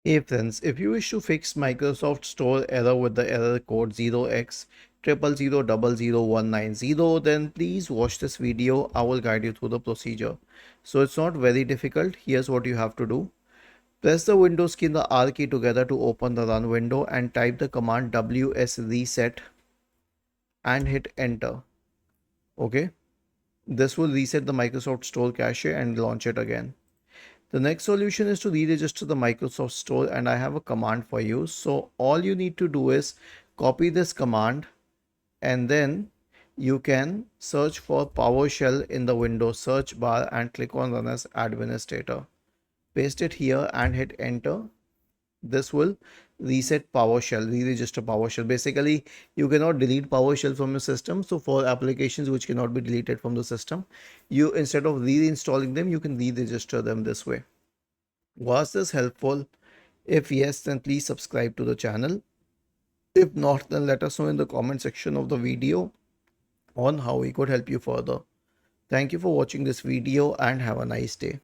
Hey friends, if you wish to fix Microsoft Store error with the error code 0x00000190, then please watch this video. I will guide you through the procedure. So it's not very difficult. Here's what you have to do. Press the Windows key and the R key together to open the run window and type the command ws reset and hit enter. Okay. This will reset the Microsoft Store cache and launch it again. The next solution is to re-register the Microsoft Store, and I have a command for you. So all you need to do is copy this command and then you can search for PowerShell in the Windows search bar and click on Run as Administrator. Paste it here and hit enter. This will reset PowerShell, re-register PowerShell. Basically, you cannot delete PowerShell from your system. So for applications which cannot be deleted from the system, you instead of reinstalling them, you can re-register them this way. Was this helpful? If yes, then please subscribe to the channel. If not, then let us know in the comment section of the video on how we could help you further. Thank you for watching this video and have a nice day.